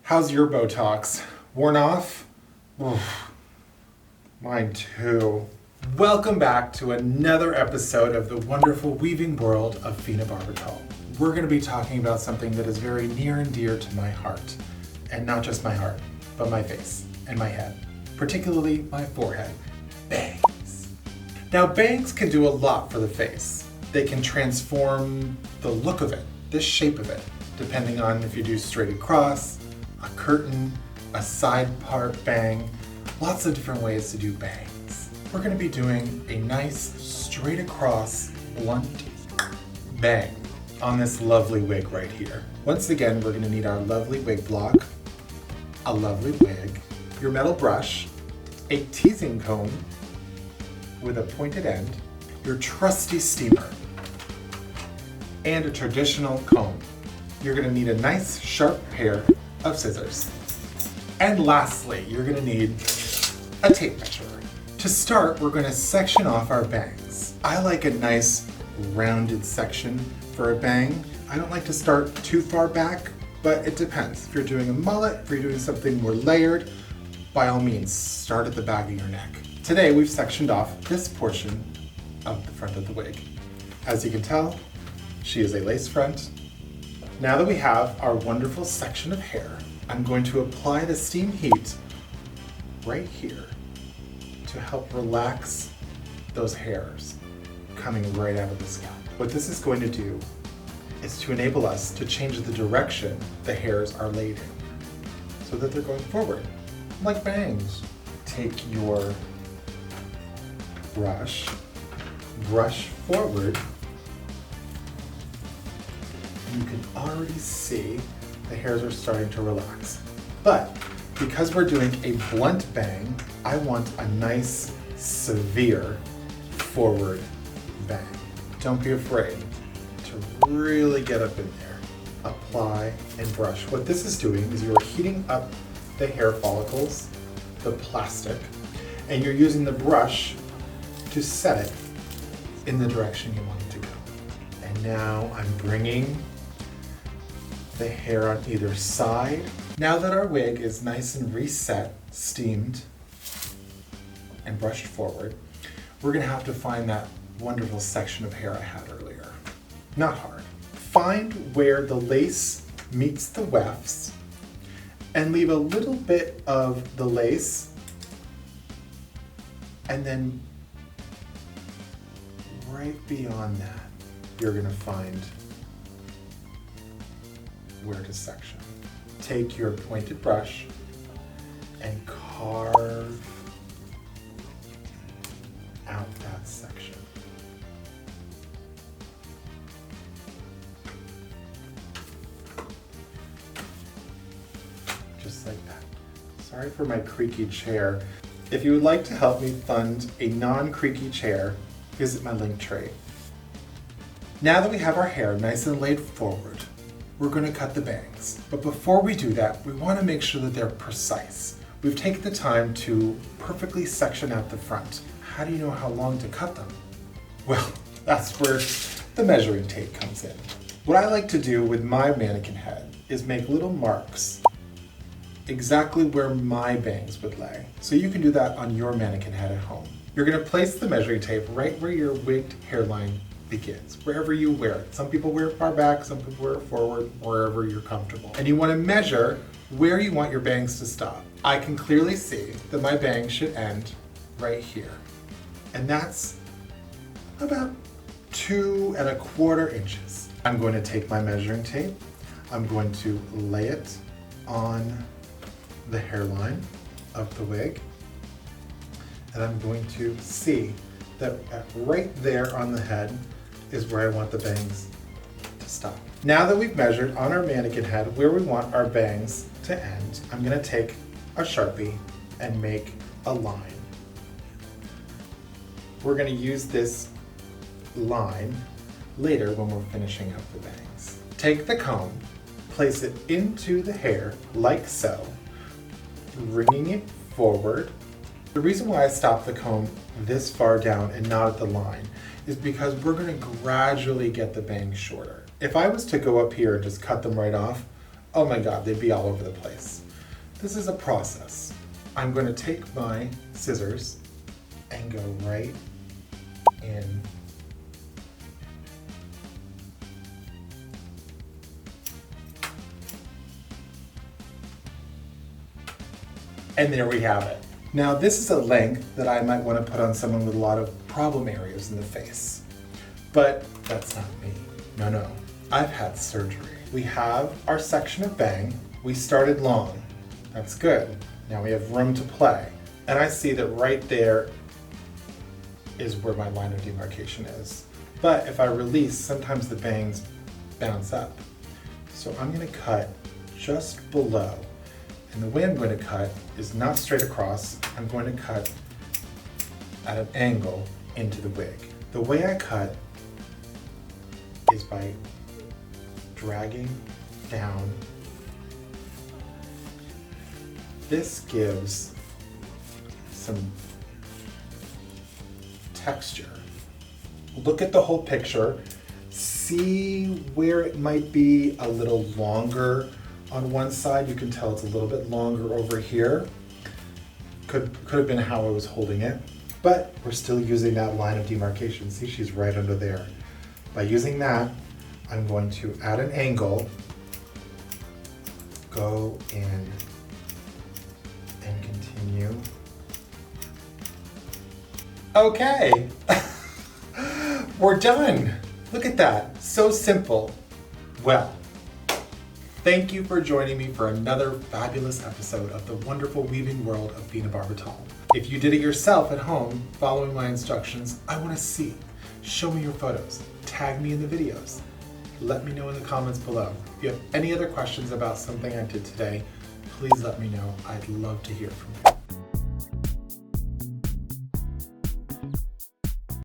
How's your Botox? Worn off? Oof, mine too. Welcome back to another episode of the wonderful weaving world of Fena Barbitall. We're going to be talking about something that is very near and dear to my heart. And not just my heart, but my face and my head. Particularly my forehead. Bangs. Now bangs can do a lot for the face. They can transform the look of it, the shape of it, depending on if you do straight across, a curtain, a side part bang, lots of different ways to do bangs. We're going to be doing a nice straight across blunt bang on this lovely wig right here. Once again, we're going to need our lovely wig block, a lovely wig, your metal brush, a teasing comb with a pointed end, your trusty steamer, and a traditional comb. You're going to need a nice sharp pair of scissors. And lastly, you're going to need a tape measure. To start, we're going to section off our bangs. I like a nice rounded section for a bang. I don't like to start too far back, but it depends. If you're doing a mullet, if you're doing something more layered, by all means, start at the back of your neck. Today, we've sectioned off this portion of the front of the wig. As you can tell, she is a lace front. Now that we have our wonderful section of hair, I'm going to apply the steam heat right here to help relax those hairs coming right out of the scalp. What this is going to do is to enable us to change the direction the hairs are laid in so that they're going forward, like bangs. Take your brush forward. You can already see the hairs are starting to relax. But because we're doing a blunt bang, I want a nice, severe forward bang. Don't be afraid to really get up in there. Apply and brush. What this is doing is you're heating up the hair follicles, the plastic, and you're using the brush to set it in the direction you want it to go. And now I'm bringing the hair on either side. Now that our wig is nice and reset, steamed, and brushed forward, we're gonna have to find that wonderful section of hair I had earlier. Not hard. Find where the lace meets the wefts and leave a little bit of the lace, and then right beyond that, you're gonna find where to section. Take your pointed brush and carve out that section. Just like that. Sorry for my creaky chair. If you would like to help me fund a non-creaky chair, visit my link tree. Now that we have our hair nice and laid forward, we're going to cut the bangs. But before we do that, we want to make sure that they're precise. We've taken the time to perfectly section out the front. How do you know how long to cut them? Well, that's where the measuring tape comes in. What I like to do with my mannequin head is make little marks exactly where my bangs would lay. So you can do that on your mannequin head at home. You're going to place the measuring tape right where your wigged hairline begins, wherever you wear it. Some people wear it far back, some people wear it forward, wherever you're comfortable. And you want to measure where you want your bangs to stop. I can clearly see that my bangs should end right here. And that's about 2¼ inches. I'm going to take my measuring tape, I'm going to lay it on the hairline of the wig, and I'm going to see that right there on the head is where I want the bangs to stop. Now that we've measured on our mannequin head where we want our bangs to end, I'm going to take a Sharpie and make a line. We're going to use this line later when we're finishing up the bangs. Take the comb, place it into the hair like so, bringing it forward. The reason why I stopped the comb this far down and not at the line is because we're going to gradually get the bangs shorter. If I was to go up here and just cut them right off, oh my God, they'd be all over the place. This is a process. I'm going to take my scissors and go right in. And there we have it. Now this is a length that I might want to put on someone with a lot of problem areas in the face. But that's not me. No. I've had surgery. We have our section of bang. We started long. That's good. Now we have room to play. And I see that right there is where my line of demarcation is. But if I release, sometimes the bangs bounce up. So I'm going to cut just below. And the way I'm going to cut is not straight across. I'm going to cut at an angle into the wig. The way I cut is by dragging down. This gives some texture. Look at the whole picture. See where it might be a little longer on one side. You can tell it's a little bit longer over here. Could have been how I was holding it, but we're still using that line of demarcation. See, she's right under there. By using that, I'm going to add an angle, go in and continue. Okay, we're done. Look at that, so simple. Well, thank you for joining me for another fabulous episode of the wonderful weaving world of Fena Barbitall. If you did it yourself at home, following my instructions, I want to see. Show me your photos. Tag me in the videos. Let me know in the comments below. If you have any other questions about something I did today, please let me know. I'd love to hear from you.